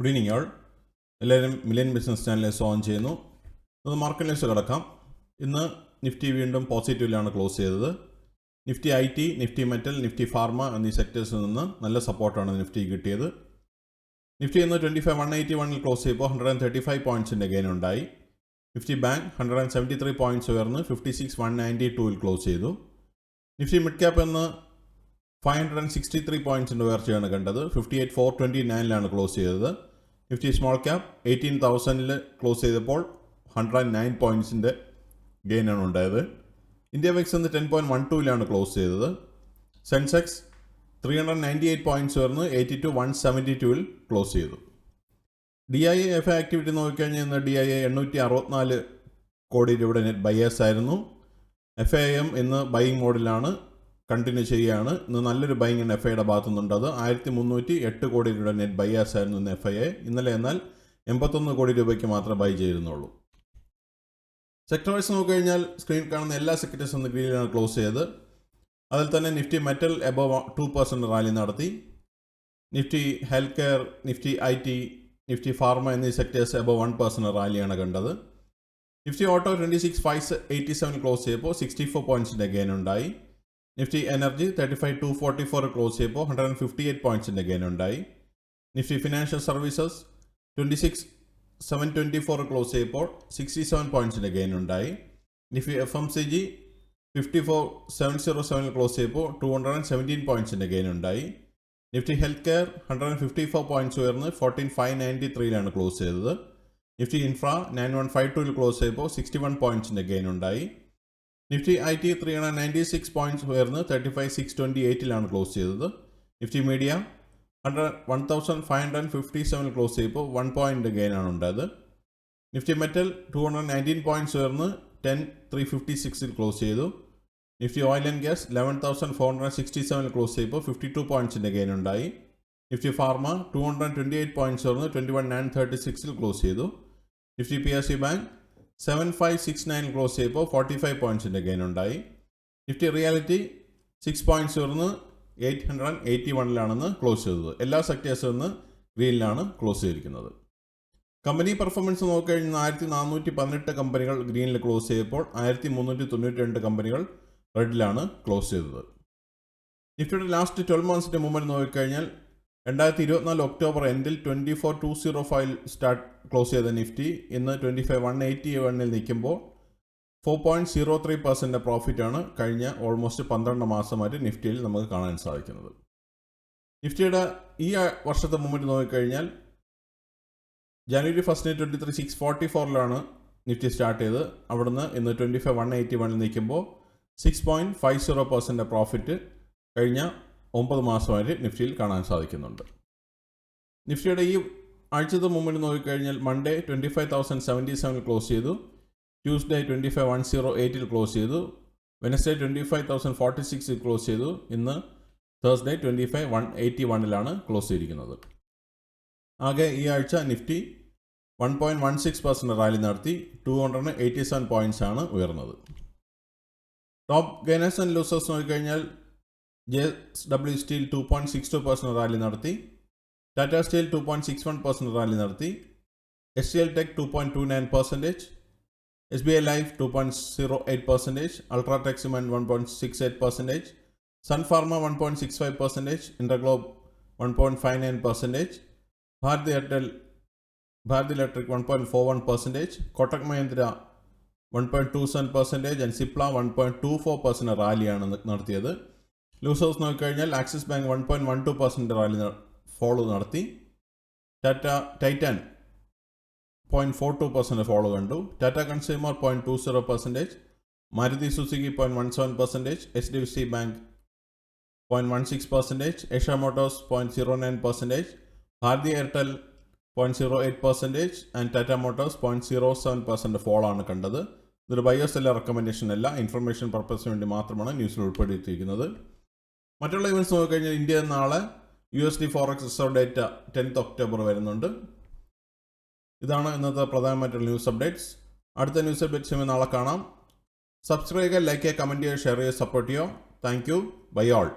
Good evening ആൾ. എല്ലാവരും million business ചാനലിൽ സ്വാഗതം ചെയ്യുന്നു. ഇന്ന് മാർക്കറ്റ് ന്യൂസ് കിടക്കാം. ഇന്ന് നിഫ്റ്റി വീണ്ടും പോസിറ്റീവിലാണ് ക്ലോസ് ചെയ്തത്. Nifty IT, Nifty metal, Nifty pharma എന്നീ സെക്ടേഴ്സിൽ നിന്ന് നല്ല സപ്പോർട്ടാണ് നിഫ്റ്റി കിട്ടിയത്. നിഫ്റ്റി ഇന്ന് 25,181 ക്ലോസ് ചെയ്യുമ്പോൾ 135 പോയിൻറ്റ്സിൻ്റെ ഗെയിൻ ഉണ്ടായി. നിഫ്റ്റി ബാങ്ക് 173 പോയിൻറ്റ്സ് ഉയർന്ന് 56,192 ക്ലോസ് ചെയ്തു. നിഫ്റ്റി മിഡ് ക്യാപ്പ് എന്ന് 563 പോയിൻറ്റ്സിൻ്റെ ഉയർച്ചയാണ് കണ്ടത്. 58,429 ക്ലോസ് ചെയ്തത്. നിഫ്റ്റി സ്മോൾ ക്യാപ്പ് 18,000 ക്ലോസ് ചെയ്തപ്പോൾ 109 പോയിൻറ്റ്സിൻ്റെ ഗെയിനാണ് ഉണ്ടായത്. ഇന്ത്യ വിക്സ് എന്ന് 10.12 ക്ലോസ് ചെയ്തത്. സെൻസെക്സ് 398 പോയിൻറ്റ്സ് ഉയർന്ന് 82,172 ക്ലോസ് ചെയ്തു. DIA FI ആക്ടിവിറ്റി നോക്കിക്കഴിഞ്ഞാൽ ഇന്ന് DIA 864 കോടി രൂപയുടെ നെറ്റ് ബയേഴ്സ് ആയിരുന്നു. FIM ഇന്ന് ബൈയിങ് മോഡിലാണ്, കണ്ടിന്യൂ ചെയ്യുകയാണ്. ഇന്ന് നല്ലൊരു ബൈയിങ് FIയുടെ ഭാഗത്തുനിന്നുണ്ട്. അത് 1308 കോടി രൂപയുടെ നെറ്റ് ബയേഴ്സ് ആയിരുന്നു ഇന്ന് FIA. ഇന്നലെ എന്നാൽ 81 കോടി രൂപയ്ക്ക് മാത്രമേ ബൈ ചെയ്തിരുന്നുള്ളൂ. സെക്ടർ വൈസ് നോക്കിക്കഴിഞ്ഞാൽ സ്ക്രീൻ കാണുന്ന എല്ലാ സെക്ടേഴ്സും ഇന്ന് ഗ്രീനിലാണ് ക്ലോസ് ചെയ്തത്. അതിൽ തന്നെ നിഫ്റ്റി മെറ്റൽ എബോവ് 2% റാലി നടത്തി. Nifty health care, Nifty IT, Nifty pharma എന്നീ സെക്ടേഴ്സ് എബോവ് 1% റാലിയാണ് കണ്ടത്. നിഫ്റ്റി ഓട്ടോ 26,587 ക്ലോസ് ചെയ്തപ്പോൾ 64 പോയിൻറ്റ്സിൻ്റെ ഗെയിൻ ഉണ്ടായി. നിഫ്റ്റി എനർജി 35,244 ക്ലോസ് ചെയ്തപ്പോൾ 158 പോയിൻറ്റ്സിൻ്റെ ഗെയിൻ ഉണ്ടായി. നിഫ്റ്റി ഫിനാൻഷ്യൽ സർവീസസ് 26,724 ക്ലോസ് ചെയ്തപ്പോൾ 67 പോയിൻറ്റ്സിൻ്റെ ഗെയിൻ ഉണ്ടായി. നിഫ്റ്റി FMCG 54,707 ക്ലോസ് ചെയ്തപ്പോൾ 217 പോയിൻറ്റ്സിൻ്റെ ഗെയിൻ ഉണ്ടായി. നിഫ്റ്റി ഹെൽത്ത് കെയർ 154 പോയിൻറ്റ്സ് ഉയർന്ന് 14,593 ക്ലോസ് ചെയ്തത്. നിഫ്റ്റി ഇൻഫ്ര 9152 ക്ലോസ് ചെയ്തപ്പോൾ 61 പോയിൻറ്റ്സിൻ്റെ ഗെയിൻ ഉണ്ടായി. നിഫ്റ്റി IT 396 പോയിൻറ്റ്സ് ഉയർന്ന് 35,628 ക്ലോസ് ചെയ്തത്. നിഫ്റ്റി മീഡിയ 1,557 ക്ലോസ് ചെയ്തപ്പോൾ 1 പോയിൻ്റ് ഗെയിനാണ് ഉണ്ടായത്. നിഫ്റ്റി മെറ്റൽ 219 പോയിൻറ്റ്സ് ഉയർന്ന് 10,356 ക്ലോസ് ചെയ്തു. Nifty oil and gas 11,467 close ചെയ്തപ്പോൾ 52 പോയിൻറ്റ്സിൻ്റെ ഗെയിൻ ഉണ്ടായി. നിഫ്റ്റി ഫാർമ 228 പോയിൻറ്റ്സ് ഉയർന്ന് 21,936 ക്ലോസ് ചെയ്തു. നിഫ്റ്റി PSU ബാങ്ക് 7,569 ക്ലോസ് ചെയ്തപ്പോൾ 45 പോയിൻറ്റ്സിൻ്റെ ഗെയിൻ ഉണ്ടായി. നിഫ്റ്റി റിയാലിറ്റി 6 പോയിൻറ്റ്സ് ഉയർന്ന് 881 ക്ലോസ് ചെയ്തത്. എല്ലാ സെക്ടേഴ്സും ഇന്ന് ഗ്രീനിലാണ് ക്ലോസ് ചെയ്തിരിക്കുന്നത്. കമ്പനി പെർഫോമൻസ് നോക്കിക്കഴിഞ്ഞാൽ 1,418 കമ്പനികൾ ഗ്രീനിൽ ക്ലോസ് ചെയ്തപ്പോൾ 1,392 കമ്പനികൾ റെഡിലാണ് ക്ലോസ് ചെയ്തത്. നിഫ്റ്റിയുടെ ലാസ്റ്റ് 12 മന്ത്സിൻ്റെ മൂവ്മെൻറ്റ് നോക്കിക്കഴിഞ്ഞാൽ 2024 ഒക്ടോബർ എൻഡിൽ 24,205 സ്റ്റാർട്ട് ക്ലോസ് ചെയ്ത നിഫ്റ്റി ഇന്ന് 25,181 നിൽക്കുമ്പോൾ 4.03% പ്രോഫിറ്റാണ് കഴിഞ്ഞ ഓൾമോസ്റ്റ് 12 മാസമായിട്ട് നിഫ്റ്റിയിൽ നമുക്ക് കാണാൻ സാധിക്കുന്നത്. നിഫ്റ്റിയുടെ ഈ വർഷത്തെ മൂവ്മെൻറ്റ് നോക്കിക്കഴിഞ്ഞാൽ ജനുവരി 1 23,644 നിഫ്റ്റി സ്റ്റാർട്ട് ചെയ്ത് അവിടുന്ന് ഇന്ന് 25,181 നിൽക്കുമ്പോൾ 6.50% പ്രോഫിറ്റ് കഴിഞ്ഞ 9 മാസമായിട്ട് നിഫ്റ്റിയിൽ കാണാൻ സാധിക്കുന്നുണ്ട്. നിഫ്റ്റിയുടെ ഈ ആഴ്ചത്തെ മൂവ്മെൻറ്റ് നോക്കിക്കഴിഞ്ഞാൽ മൺഡേ 25,077 ക്ലോസ് ചെയ്തു. ട്യൂസ്ഡേ 25,108 ക്ലോസ് ചെയ്തു. വെനസ്ഡേ 25,046 ക്ലോസ് ചെയ്തു. ഇന്ന് തേഴ്സ്ഡേ 25,181 ക്ലോസ് ചെയ്തിരിക്കുന്നത്. ആകെ ഈ ആഴ്ച നിഫ്റ്റി 1.16% റാലി നടത്തി 287 പോയിൻറ്റ്സ് ആണ് ഉയർന്നത്. ടോപ്പ് ഗെയിനേഴ്സ് ആൻഡ് ലൂസേഴ്സ് നോക്കിക്കഴിഞ്ഞാൽ JSW സ്റ്റീൽ 2.62% റാലി നടത്തി. ടാറ്റ സ്റ്റീൽ 2.61% റാലി നടത്തി. HCL Tech 2.29%, SBI Life 2.08%, UltraTech Cement 1.68%, Sun Pharma 1.65%, InterGlobe 1.59%, Bharti Electric 1.41%, Kotak Mahindra 1.27% and Cipla 1.24% റാലിയാണ് നടത്തിയത്. ലൂസേഴ്സ് നോക്കിക്കഴിഞ്ഞാൽ ആക്സിസ് ബാങ്ക് 1.12% റാലി ഫോളോ നടത്തി. ടൈറ്റാൻ 0.42% ഫോളോ കണ്ടു. Tata Consumer 0.20%, Maruti Suzuki 0.17%, HDFC Bank 0.16%, Eicher Motors 0.09%, Bharti Airtel 0.08% and Tata Motors 0.07% follow ആണ് കണ്ടത്. ഇതൊരു ബയേഴ്സ് സെല്ലർ റെക്കമെൻഡേഷൻ അല്ല, ഇൻഫർമേഷൻ പർപ്പസിന് വേണ്ടി മാത്രമാണ് ന്യൂസിൽ ഉൾപ്പെടുത്തിയിരിക്കുന്നത്. മറ്റുള്ള ഇവൻറ്റ്സ് നോക്കിക്കഴിഞ്ഞാൽ ഇന്ത്യ നാളെ USD forex reserve data 10th October വരുന്നുണ്ട്. ഇതാണ് ഇന്നത്തെ പ്രധാനമായിട്ടുള്ള ന്യൂസ് അപ്ഡേറ്റ്സ്. അടുത്ത ന്യൂസ് അപ്ഡേറ്റ്സുമായി നാളെ കാണാം. സബ്സ്ക്രൈബ് ചെയ്യുക, ലൈക്ക് ചെയ്യുക, കമൻറ്റ് ചെയ്യുക, ഷെയർ ചെയ്യുക, സപ്പോർട്ട് ചെയ്യുക. Thank you. Bye all.